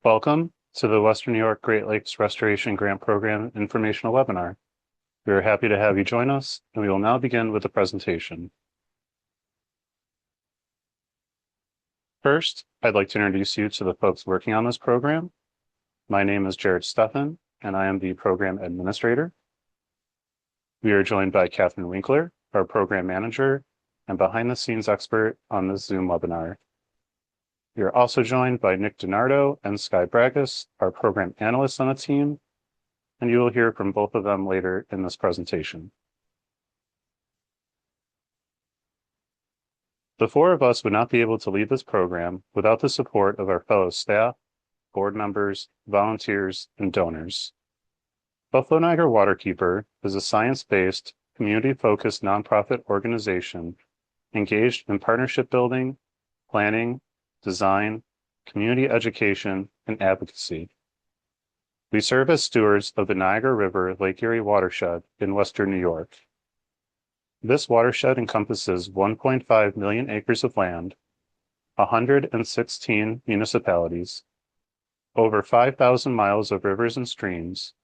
Welcome to the Western New York Great Lakes Restoration Grant Program informational webinar. We are happy to have you join us, and we will now begin with the presentation. First, I'd like to introduce you to the folks working on this program. My name is Jared Steffen, and I am the program administrator. We are joined by Catherine Winkler, our program manager and behind-the-scenes expert on this Zoom webinar. We are also joined by Nick DiNardo and Sky Bragas, our program analysts on the team, and you will hear from both of them later in this presentation. The four of us would not be able to lead this program without the support of our fellow staff, board members, volunteers, and donors. Buffalo Niagara Waterkeeper is a science-based, community-focused nonprofit organization engaged in partnership building, planning, design, community education, and advocacy. We serve as stewards of the Niagara River Lake Erie watershed in Western New York. This watershed encompasses 1.5 million acres of land, 116 municipalities, over 5,000 miles of rivers and streams,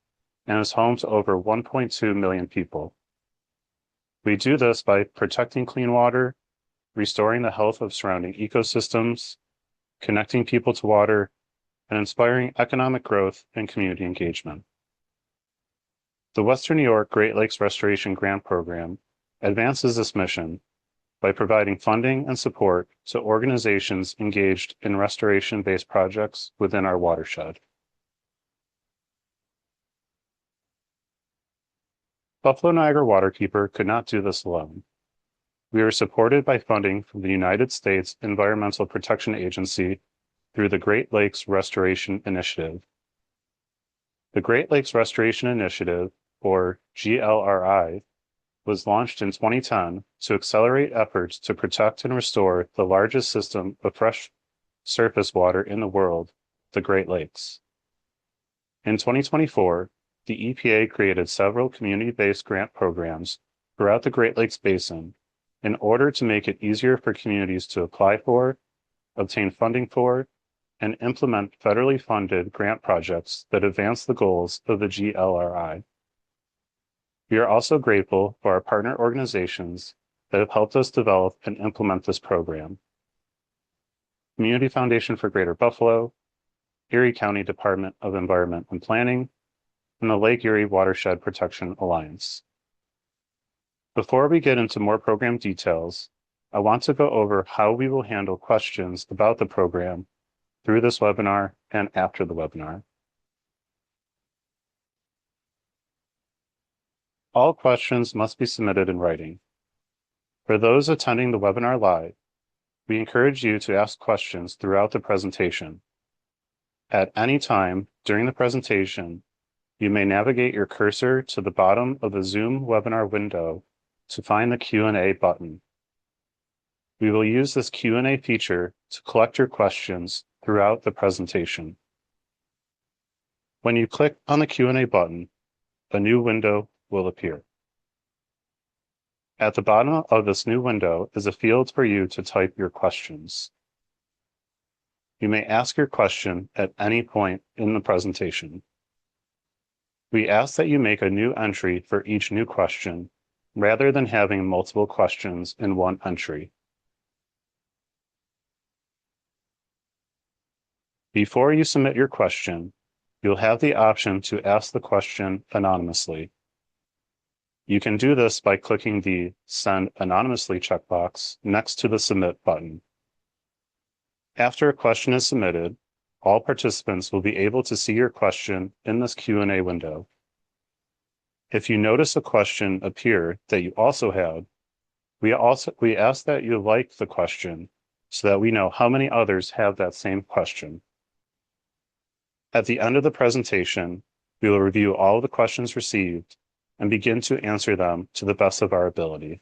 and is home to over 1.2 million people. We do this by protecting clean water, restoring the health of surrounding ecosystems, connecting people to water, and inspiring economic growth and community engagement. The Western New York Great Lakes Restoration Grant Program advances this mission by providing funding and support to organizations engaged in restoration-based projects within our watershed. Buffalo Niagara Waterkeeper could not do this alone. We are supported by funding from the United States Environmental Protection Agency through the Great Lakes Restoration Initiative. The Great Lakes Restoration Initiative, or GLRI, was launched in 2010 to accelerate efforts to protect and restore the largest system of fresh surface water in the world, the Great Lakes. In 2024, the EPA created several community-based grant programs throughout the Great Lakes Basin in order to make it easier for communities to apply for, obtain funding for, and implement federally funded grant projects that advance the goals of the GLRI. We are also grateful for our partner organizations that have helped us develop and implement this program. Community Foundation for Greater Buffalo, Erie County Department of Environment and Planning, and the Lake Erie Watershed Protection Alliance. Before we get into more program details, I want to go over how we will handle questions about the program through this webinar and after the webinar. All questions must be submitted in writing. For those attending the webinar live, we encourage you to ask questions throughout the presentation. At any time during the presentation, you may navigate your cursor to the bottom of the Zoom webinar window to find the Q&A button. We will use this Q&A feature to collect your questions throughout the presentation. When you click on the Q&A button, a new window will appear. At the bottom of this new window is a field for you to type your questions. You may ask your question at any point in the presentation. We ask that you make a new entry for each new question, rather than having multiple questions in one entry. Before you submit your question, you'll have the option to ask the question anonymously. You can do this by clicking the Send Anonymously checkbox next to the Submit button. After a question is submitted, all participants will be able to see your question in this Q&A window. If you notice a question appear that you also had, we ask that you like the question so that we know how many others have that same question. At the end of the presentation, we will review all of the questions received and begin to answer them to the best of our ability.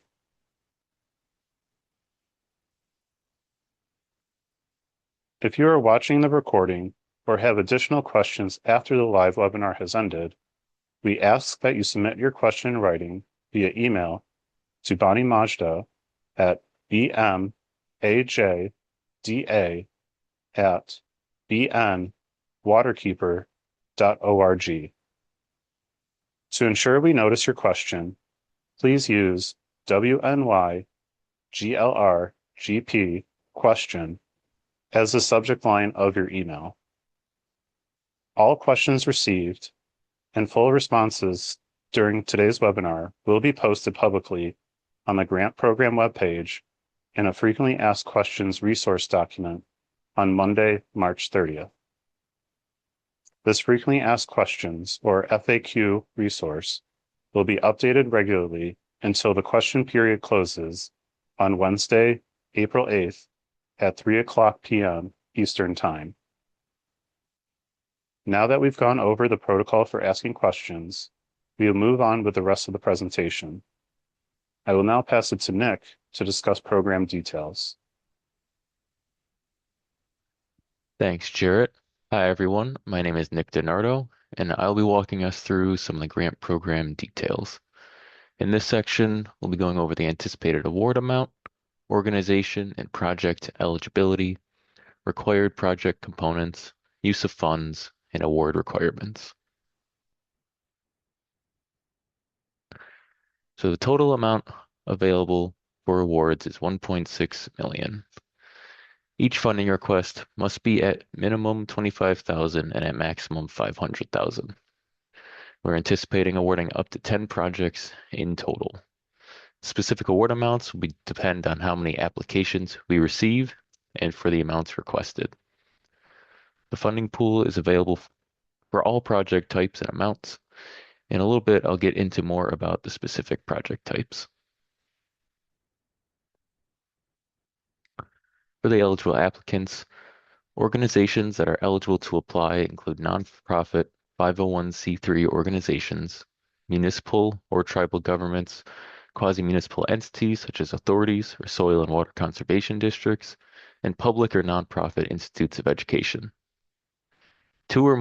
If you are watching the recording or have additional questions after the live webinar has ended, we ask that you submit your question in writing via email to Bonnie Majda at bmajda@bn waterkeeper.org. To ensure we notice your question, please use WNYGLRGP question as the subject line of your email. All questions received and full responses during today's webinar will be posted publicly on the grant program webpage in a frequently asked questions resource document on Monday, March 30th. This frequently asked questions, or FAQ resource, will be updated regularly until the question period closes on Wednesday, April 8th at 3:00 p.m. Eastern Time. Now that we've gone over the protocol for asking questions, we will move on with the rest of the presentation. I will now pass it to Nick to discuss program details. Thanks, Jarrett. Hi, everyone. My name is Nick DiNardo, and I'll be walking us through some of the grant program details. In this section, we'll be going over the anticipated award amount, organization and project eligibility, required project components, use of funds, and award requirements. So the total amount available for awards is $1.6 million. Each funding request must be at minimum $25,000 and at maximum $500,000. We're anticipating awarding up to 10 projects in total. Specific award amounts will depend on how many applications we receive and for the amounts requested. The funding pool is available for all project types and amounts. In a little bit, I'll get into more about the specific project types. For the eligible applicants, organizations that are eligible to apply include nonprofit 501c3 organizations, municipal or tribal governments, quasi-municipal entities such as authorities or soil and water conservation districts, and public or nonprofit institutes of education. Two or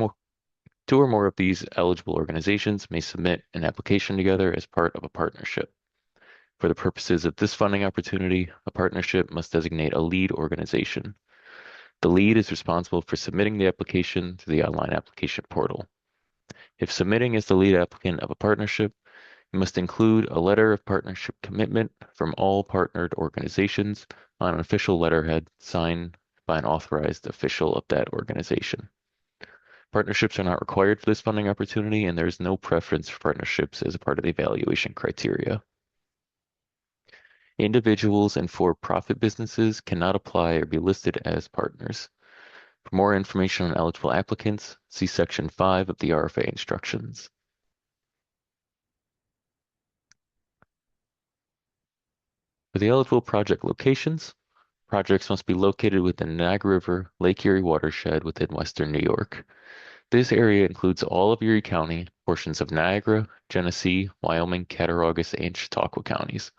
more of these eligible organizations may submit an application together as part of a partnership. For the purposes of this funding opportunity, a partnership must designate a lead organization. The lead is responsible for submitting the application to the online application portal. If submitting as the lead applicant of a partnership, you must include a letter of partnership commitment from all partnered organizations on an official letterhead signed by an authorized official of that organization. Partnerships are not required for this funding opportunity, and there is no preference for partnerships as a part of the evaluation criteria. Individuals and for-profit businesses cannot apply or be listed as partners. For more information on eligible applicants, see Section 5 of the RFA instructions. For the eligible project locations, projects must be located within the Niagara River, Lake Erie watershed within western New York. This area includes all of Erie County, portions of Niagara, Genesee, Wyoming, Cattaraugus, and Chautauqua counties.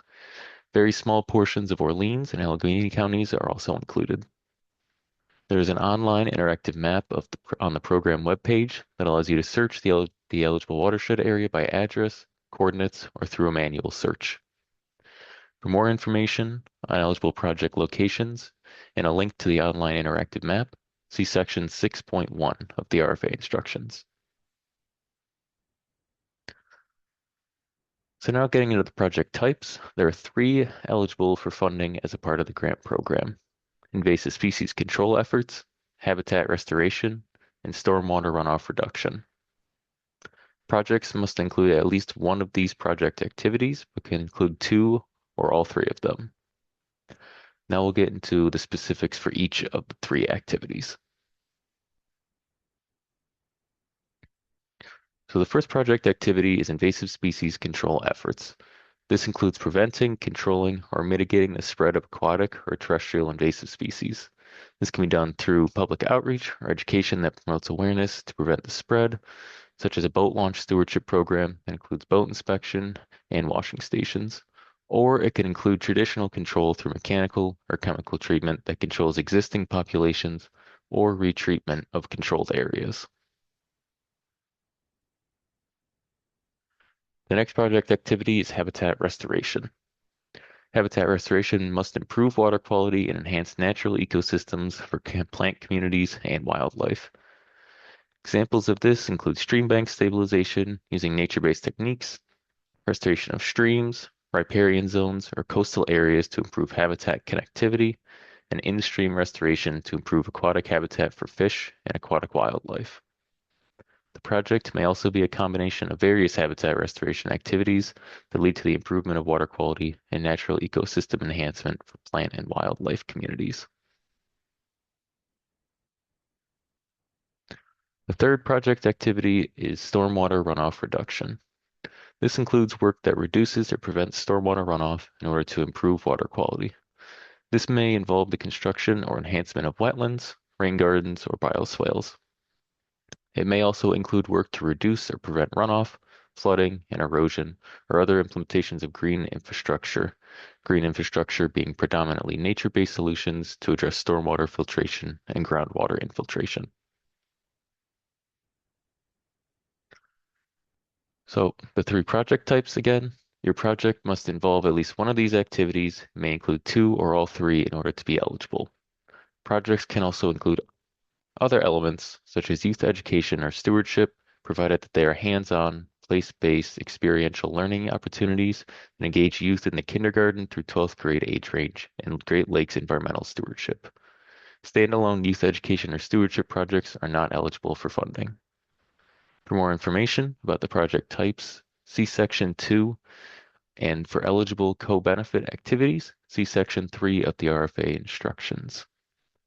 Very small portions of Orleans and Allegheny counties are also included. There is an online interactive map on the program webpage that allows you to search the eligible watershed area by address, coordinates, or through a manual search. For more information on eligible project locations and a link to the online interactive map, see Section 6.1 of the RFA instructions. So now getting into the project types, there are 3 eligible for funding as a part of the grant program: invasive species control efforts, habitat restoration, and stormwater runoff reduction. Projects must include at least one of these project activities, but can include 2 or all 3 of them. Now we'll get into the specifics for each of the 3 activities. So the first project activity is invasive species control efforts. This includes preventing, controlling, or mitigating the spread of aquatic or terrestrial invasive species. This can be done through public outreach or education that promotes awareness to prevent the spread, such as a boat launch stewardship program that includes boat inspection and washing stations. Or it can include traditional control through mechanical or chemical treatment that controls existing populations or retreatment of controlled areas. The next project activity is habitat restoration. Habitat restoration must improve water quality and enhance natural ecosystems for plant communities and wildlife. Examples of this include stream bank stabilization using nature-based techniques, restoration of streams, riparian zones, or coastal areas to improve habitat connectivity, and in-stream restoration to improve aquatic habitat for fish and aquatic wildlife. The project may also be a combination of various habitat restoration activities that lead to the improvement of water quality and natural ecosystem enhancement for plant and wildlife communities. The third project activity is stormwater runoff reduction. This includes work that reduces or prevents stormwater runoff in order to improve water quality. This may involve the construction or enhancement of wetlands, rain gardens, or bioswales. It may also include work to reduce or prevent runoff, flooding, and erosion, or other implementations of green infrastructure being predominantly nature-based solutions to address stormwater filtration and groundwater infiltration. So the three project types again, your project must involve at least one of these activities, may include two or all three in order to be eligible. Projects can also include other elements such as youth education or stewardship, provided that they are hands-on, place-based experiential learning opportunities and engage youth in the kindergarten through 12th grade age range in Great Lakes environmental stewardship. Standalone youth education or stewardship projects are not eligible for funding. For more information about the project types, see Section 2, and for eligible co-benefit activities, see Section 3 of the RFA instructions.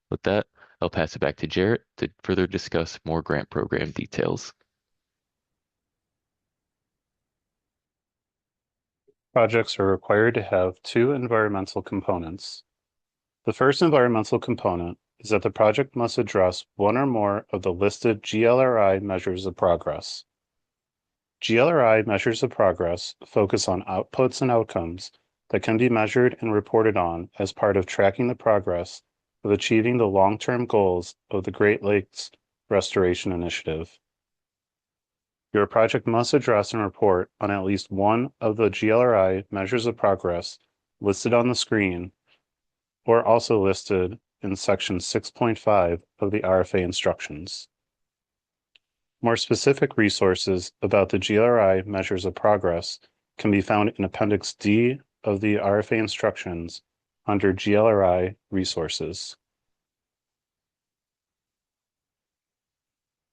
With that, I'll pass it back to Jarrett to further discuss more grant program details. Projects are required to have two environmental components. The first environmental component is that the project must address one or more of the listed GLRI measures of progress. GLRI measures of progress focus on outputs and outcomes that can be measured and reported on as part of tracking the progress of achieving the long-term goals of the Great Lakes Restoration Initiative. Your project must address and report on at least one of the GLRI measures of progress listed on the screen or also listed in Section 6.5 of the RFA instructions. More specific resources about the GLRI measures of progress can be found in Appendix D of the RFA instructions under GLRI resources.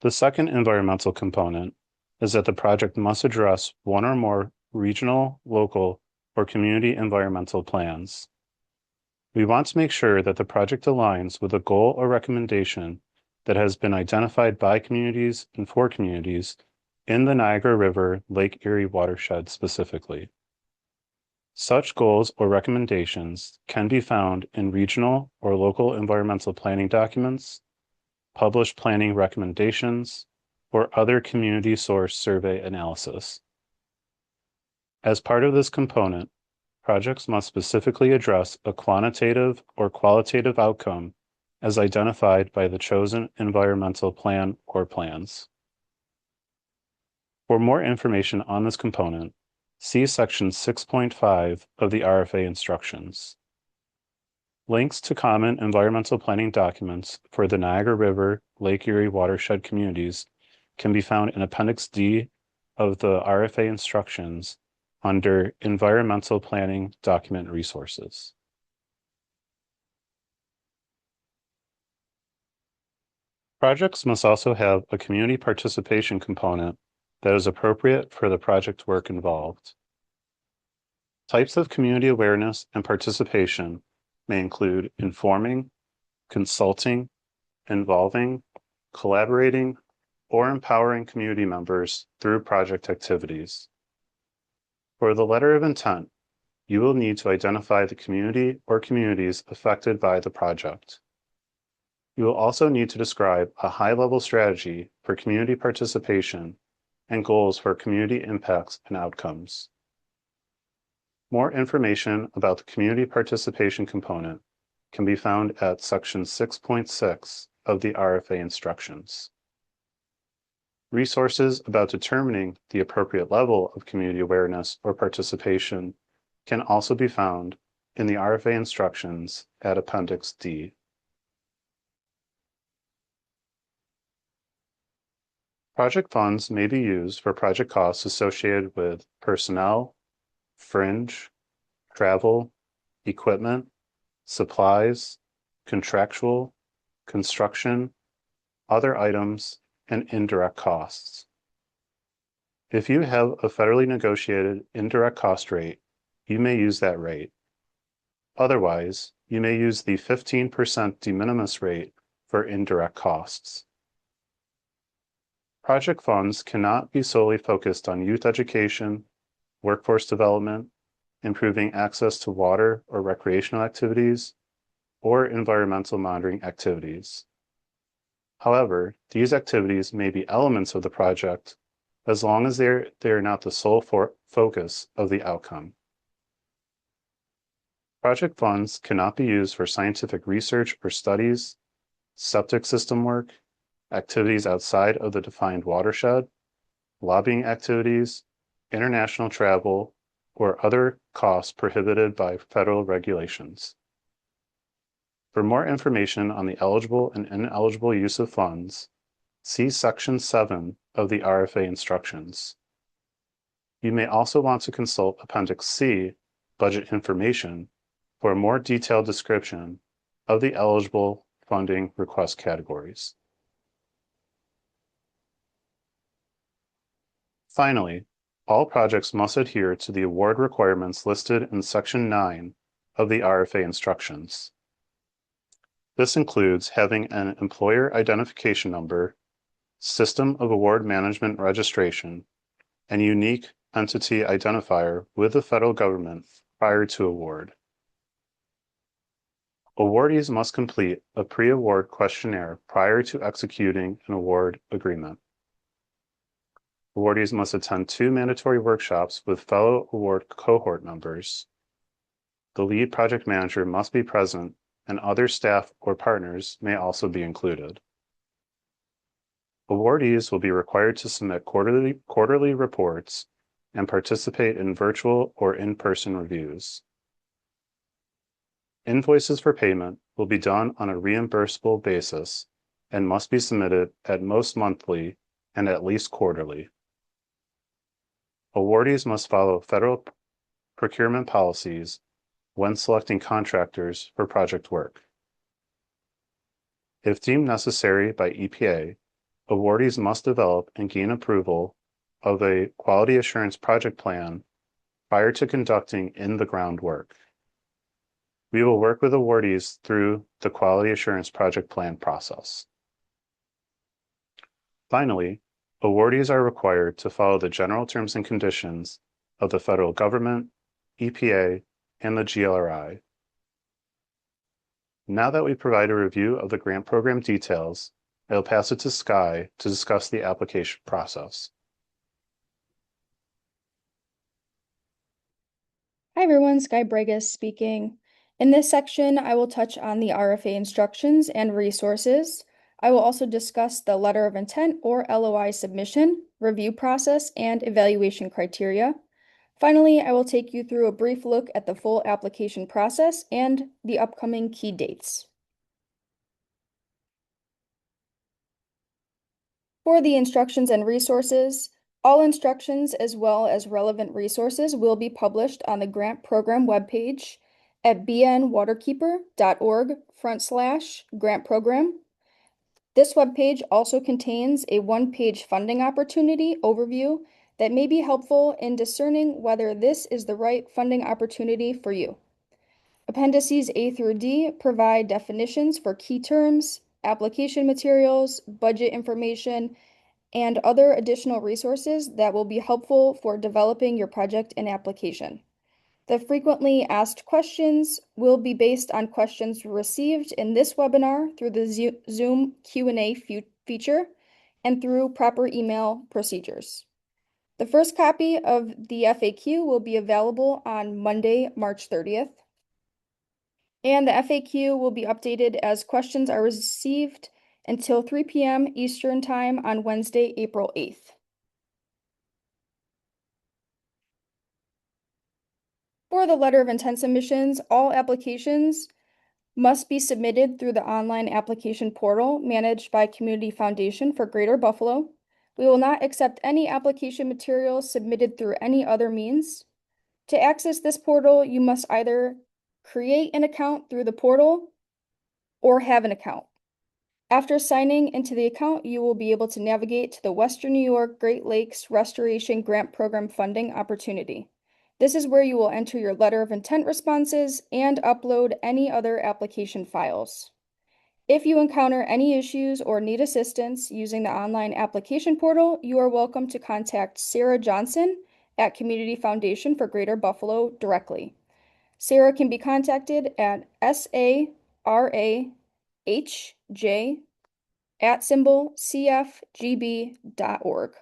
The second environmental component is that the project must address one or more regional, local, or community environmental plans. We want to make sure that the project aligns with a goal or recommendation that has been identified by communities and for communities in the Niagara River Lake Erie watershed specifically. Such goals or recommendations can be found in regional or local environmental planning documents, published planning recommendations, or other community source survey analysis. As part of this component, projects must specifically address a quantitative or qualitative outcome as identified by the chosen environmental plan or plans. For more information on this component, see Section 6.5 of the RFA instructions. Links to common environmental planning documents for the Niagara River Lake Erie watershed communities can be found in Appendix D of the RFA instructions under Environmental Planning Document Resources. Projects must also have a community participation component that is appropriate for the project work involved. Types of community awareness and participation may include informing, consulting, involving, collaborating, or empowering community members through project activities. For the letter of intent, you will need to identify the community or communities affected by the project. You will also need to describe a high-level strategy for community participation and goals for community impacts and outcomes. More information about the community participation component can be found at Section 6.6 of the RFA instructions. Resources about determining the appropriate level of community awareness or participation can also be found in the RFA instructions at Appendix D. Project funds may be used for project costs associated with personnel, fringe, travel, equipment, supplies, contractual, construction, other items, and indirect costs. If you have a federally negotiated indirect cost rate, you may use that rate. Otherwise, you may use the 15% de minimis rate for indirect costs. Project funds cannot be solely focused on youth education, workforce development, improving access to water or recreational activities, or environmental monitoring activities. However, these activities may be elements of the project as long as they are not the sole focus of the outcome. Project funds cannot be used for scientific research or studies, septic system work, activities outside of the defined watershed, lobbying activities, international travel, or other costs prohibited by federal regulations. For more information on the eligible and ineligible use of funds, see Section 7 of the RFA instructions. You may also want to consult Appendix C, Budget Information, for a more detailed description of the eligible funding request categories. Finally, all projects must adhere to the award requirements listed in Section 9 of the RFA instructions. This includes having an employer identification number, system of award management registration, and unique entity identifier with the federal government prior to award. Awardees must complete a pre-award questionnaire prior to executing an award agreement. Awardees must attend 2 mandatory workshops with fellow award cohort members. The lead project manager must be present, and other staff or partners may also be included. Awardees will be required to submit quarterly reports and participate in virtual or in-person reviews. Invoices for payment will be done on a reimbursable basis and must be submitted at most monthly and at least quarterly. Awardees must follow federal procurement policies when selecting contractors for project work. If deemed necessary by EPA, awardees must develop and gain approval of a quality assurance project plan prior to conducting in-the-ground work. We will work with awardees through the quality assurance project plan process. Finally, awardees are required to follow the general terms and conditions of the federal government, EPA, and the GLRI. Now that we provide a review of the grant program details, I'll pass it to Sky to discuss the application process. Hi everyone, Sky Bregas speaking. In this section, I will touch on the RFA instructions and resources. I will also discuss the letter of intent or LOI submission, review process, and evaluation criteria. Finally, I will take you through a brief look at the full application process and the upcoming key dates. For the instructions and resources, all instructions as well as relevant resources will be published on the grant program webpage at bnwaterkeeper.org/grant program. This webpage also contains a one-page funding opportunity overview that may be helpful in discerning whether this is the right funding opportunity for you. Appendices A through D provide definitions for key terms, application materials, budget information, and other additional resources that will be helpful for developing your project and application. The frequently asked questions will be based on questions received in this webinar through the Zoom Q&A feature and through proper email procedures. The first copy of the FAQ will be available on Monday, March 30th. And the FAQ will be updated as questions are received until 3 p.m. Eastern Time on Wednesday, April 8th. For the letter of intent submissions, all applications must be submitted through the online application portal managed by Community Foundation for Greater Buffalo. We will not accept any application materials submitted through any other means. To access this portal, you must either create an account through the portal or have an account. After signing into the account, you will be able to navigate to the Western New York Great Lakes Restoration Grant Program funding opportunity. This is where you will enter your letter of intent responses and upload any other application files. If you encounter any issues or need assistance using the online application portal, you are welcome to contact Sarah Johnson at Community Foundation for Greater Buffalo directly. Sarah can be contacted at sarahj@cfgb.org.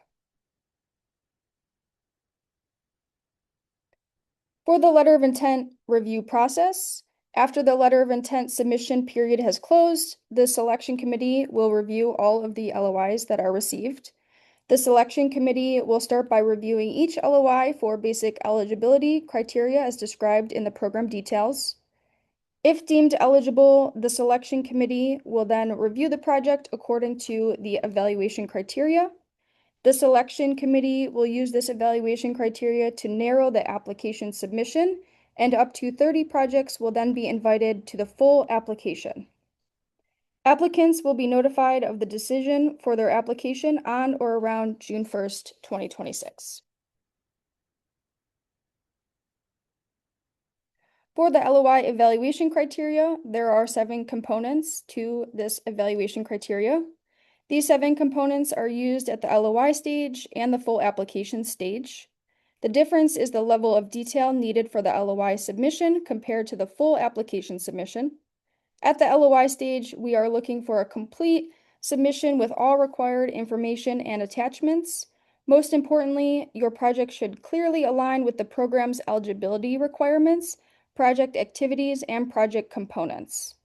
For the letter of intent review process, after the letter of intent submission period has closed, the selection committee will review all of the LOIs that are received. The selection committee will start by reviewing each LOI for basic eligibility criteria as described in the program details. If deemed eligible, the selection committee will then review the project according to the evaluation criteria. The selection committee will use this evaluation criteria to narrow the application submission, and up to 30 projects will then be invited to the full application. Applicants will be notified of the decision for their application on or around June 1st, 2026. For the LOI evaluation criteria, there are 7 components to this evaluation criteria. These 7 components are used at the LOI stage and the full application stage. The difference is the level of detail needed for the LOI submission compared to the full application submission. At the LOI stage, we are looking for a complete submission with all required information and attachments. Most importantly, your project should clearly align with the program's eligibility requirements, project activities, and project components.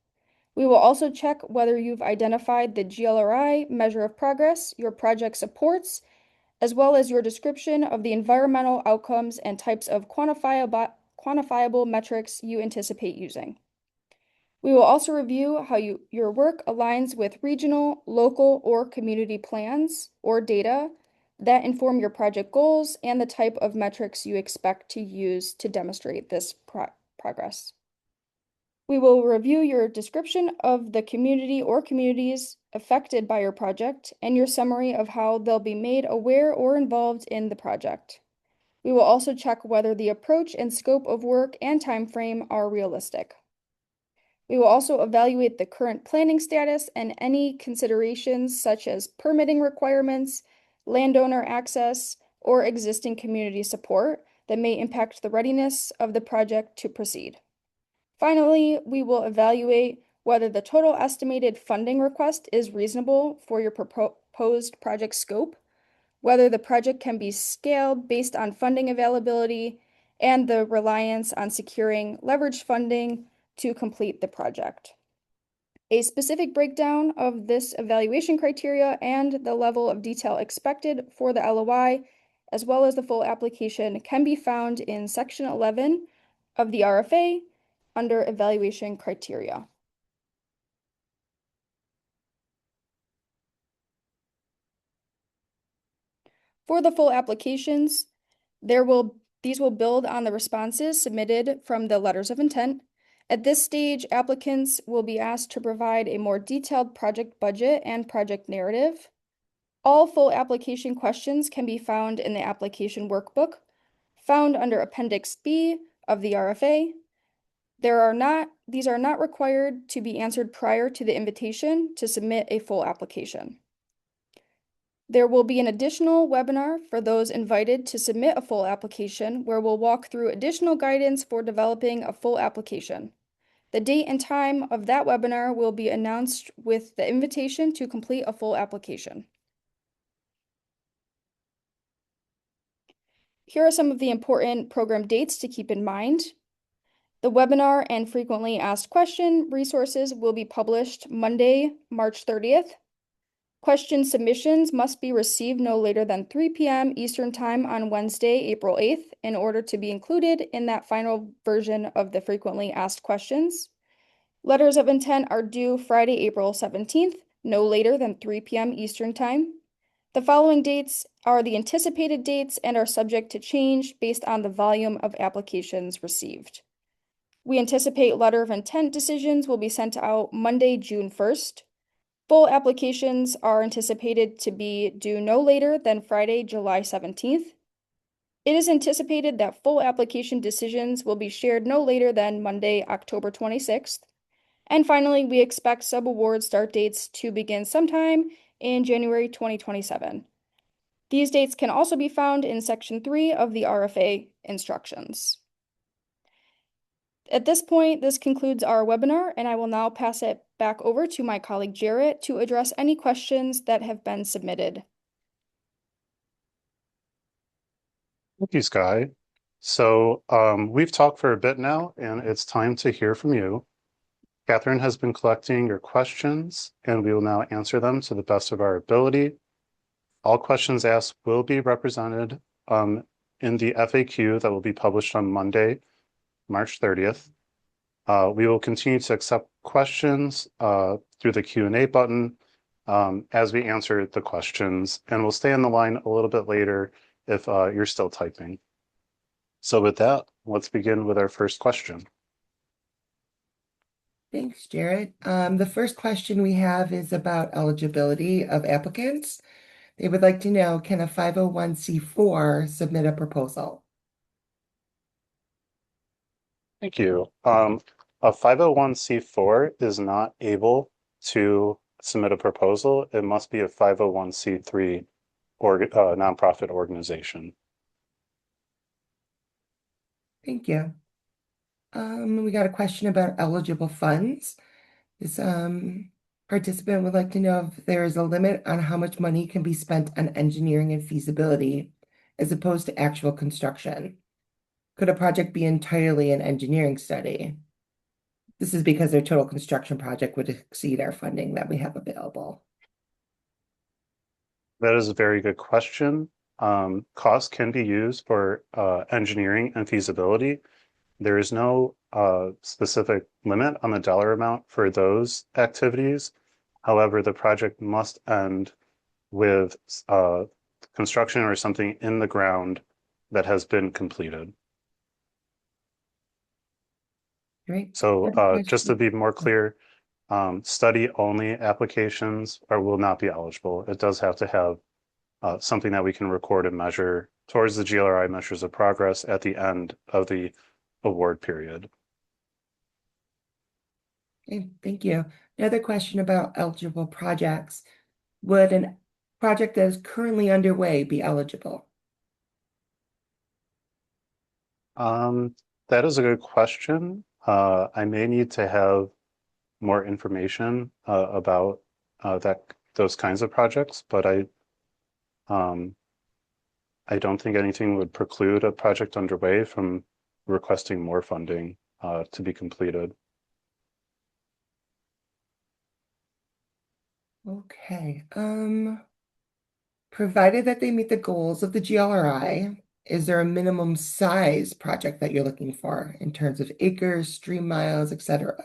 We will also check whether you've identified the GLRI measure of progress your project supports, as well as your description of the environmental outcomes and types of quantifiable metrics you anticipate using. We will also review how your work aligns with regional, local, or community plans or data that inform your project goals and the type of metrics you expect to use to demonstrate this progress. We will review your description of the community or communities affected by your project and your summary of how they'll be made aware or involved in the project. We will also check whether the approach and scope of work and timeframe are realistic. We will also evaluate the current planning status and any considerations such as permitting requirements, landowner access, or existing community support that may impact the readiness of the project to proceed. Finally, we will evaluate whether the total estimated funding request is reasonable for your proposed project scope, whether the project can be scaled based on funding availability, and the reliance on securing leveraged funding to complete the project. A specific breakdown of this evaluation criteria and the level of detail expected for the LOI, as well as the full application, can be found in Section 11 of the RFA under evaluation criteria. For the full applications, these will build on the responses submitted from the letters of intent. At this stage, applicants will be asked to provide a more detailed project budget and project narrative. All full application questions can be found in the application workbook, found under Appendix B of the RFA. These are not required to be answered prior to the invitation to submit a full application. There will be an additional webinar for those invited to submit a full application where we'll walk through additional guidance for developing a full application. The date and time of that webinar will be announced with the invitation to complete a full application. Here are some of the important program dates to keep in mind. The webinar and frequently asked question resources will be published Monday, March 30th. Question submissions must be received no later than 3 p.m. Eastern Time on Wednesday, April 8th, in order to be included in that final version of the frequently asked questions. Letters of intent are due Friday, April 17th, no later than 3 p.m. Eastern Time. The following dates are the anticipated dates and are subject to change based on the volume of applications received. We anticipate letter of intent decisions will be sent out Monday, June 1st. Full applications are anticipated to be due no later than Friday, July 17th. It is anticipated that full application decisions will be shared no later than Monday, October 26th. And finally, we expect sub-award start dates to begin sometime in January 2027. These dates can also be found in Section 3 of the RFA instructions. At this point, this concludes our webinar, and I will now pass it back over to my colleague Jarrett to address any questions that have been submitted. Thank you, Sky. So we've talked for a bit now, and it's time to hear from you. Catherine has been collecting your questions, and we will now answer them to the best of our ability. All questions asked will be represented in the FAQ that will be published on Monday, March 30th. We will continue to accept questions through the Q&A button as we answer the questions, and we'll stay on the line a little bit later if you're still typing. So with that, let's begin with our first question. Thanks, Jared. The first question we have is about eligibility of applicants. They would like to know, can a 501c4 submit a proposal? Thank you. A 501c4 is not able to submit a proposal. It must be a 501c3 or nonprofit organization. Thank you. We got a question about eligible funds. This participant would like to know if there is a limit on how much money can be spent on engineering and feasibility as opposed to actual construction. Could a project be entirely an engineering study? This is because their total construction project would exceed our funding that we have available. That is a very good question. Costs can be used for engineering and feasibility. There is no specific limit on the dollar amount for those activities. However, the project must end with construction or something in the ground that has been completed. Great. So just to be more clear, study-only applications will not be eligible. It does have to have something that we can record and measure towards the GLRI measures of progress at the end of the award period. Okay, thank you. Another question about eligible projects. Would a project that is currently underway be eligible? That is a good question. I may need to have more information about those kinds of projects, but I don't think anything would preclude a project underway from requesting more funding to be completed. Okay. Provided that they meet the goals of the GLRI, is there a minimum size project that you're looking for in terms of acres, stream miles, etc.?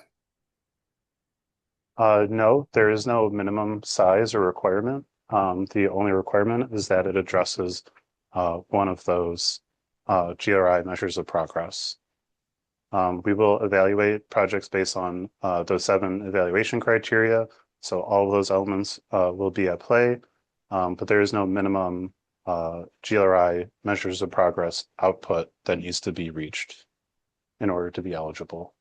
No, there is no minimum size or requirement. The only requirement is that it addresses one of those GRI measures of progress. We will evaluate projects based on those 7 evaluation criteria. So all of those elements will be at play, but there is no minimum GRI measures of progress output that needs to be reached in order to be eligible.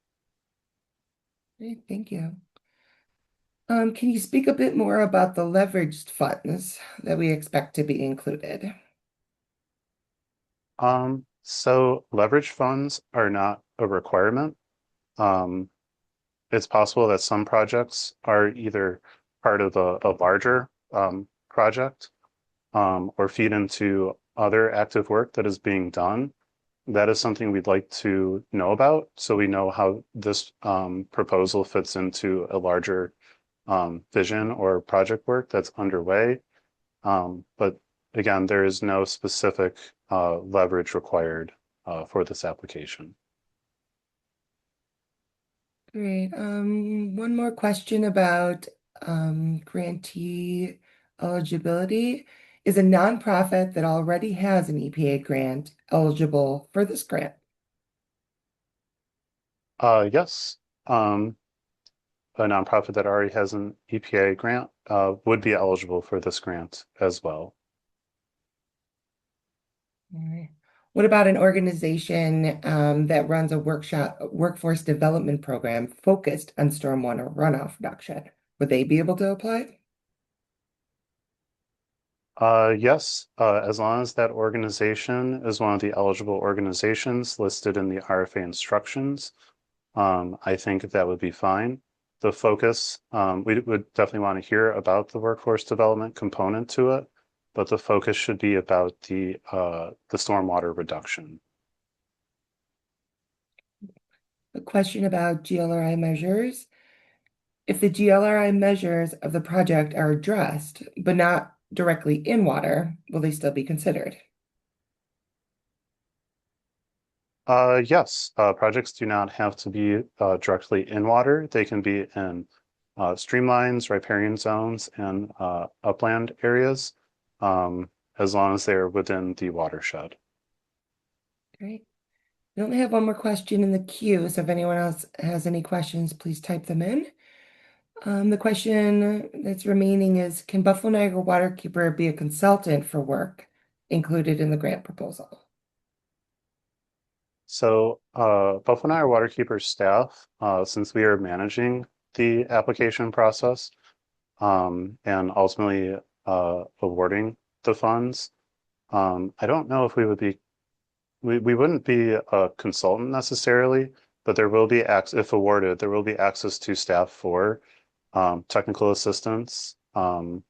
Great, thank you. Can you speak a bit more about the leveraged funds that we expect to be included? So leverage funds are not a requirement. It's possible that some projects are either part of a larger project or feed into other active work that is being done. That is something we'd like to know about so we know how this proposal fits into a larger vision or project work that's underway. But again, there is no specific leverage required for this application. Great. One more question about grantee eligibility. Is a nonprofit that already has an EPA grant eligible for this grant? Yes. A nonprofit that already has an EPA grant would be eligible for this grant as well. All right. What about an organization that runs a workforce development program focused on stormwater runoff reduction? Would they be able to apply? Yes, as long as that organization is one of the eligible organizations listed in the RFA instructions, I think that would be fine. The focus, we would definitely want to hear about the workforce development component to it, but the focus should be about the stormwater reduction. A question about GLRI measures. If the GLRI measures of the project are addressed, but not directly in water, will they still be considered? Yes, projects do not have to be directly in water. They can be in streamlines, riparian zones, and upland areas, as long as they're within the watershed. Great. We only have one more question in the queue, so if anyone else has any questions, please type them in. The question that's remaining is, can Buffalo Niagara Waterkeeper be a consultant for work included in the grant proposal? So Buffalo Niagara Waterkeeper staff, since we are managing the application process and ultimately awarding the funds, I don't know if we wouldn't be a consultant necessarily, but there will be if awarded, there will be access to staff for technical assistance that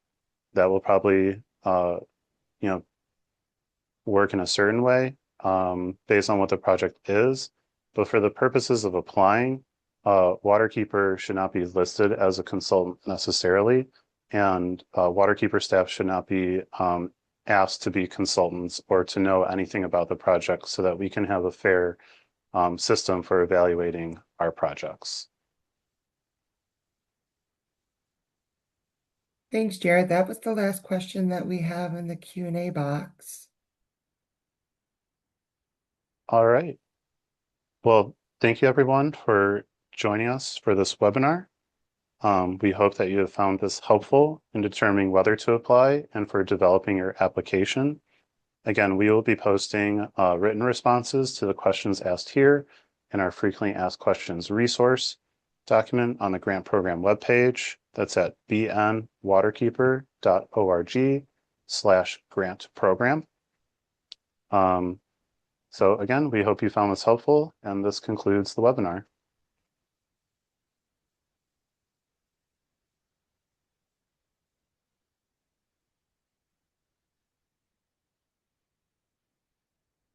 will probably you know work in a certain way based on what the project is. But for the purposes of applying, Waterkeeper should not be listed as a consultant necessarily, and Waterkeeper staff should not be asked to be consultants or to know anything about the project so that we can have a fair system for evaluating our projects. Thanks, Jared. That was the last question that we have in the Q&A box. All right. Well, thank you everyone for joining us for this webinar. We hope that you have found this helpful in determining whether to apply and for developing your application. Again, we will be posting written responses to the questions asked here in our frequently asked questions resource document on the grant program webpage. That's at bnwaterkeeper.org/grant program. So again, we hope you found this helpful, and this concludes the webinar.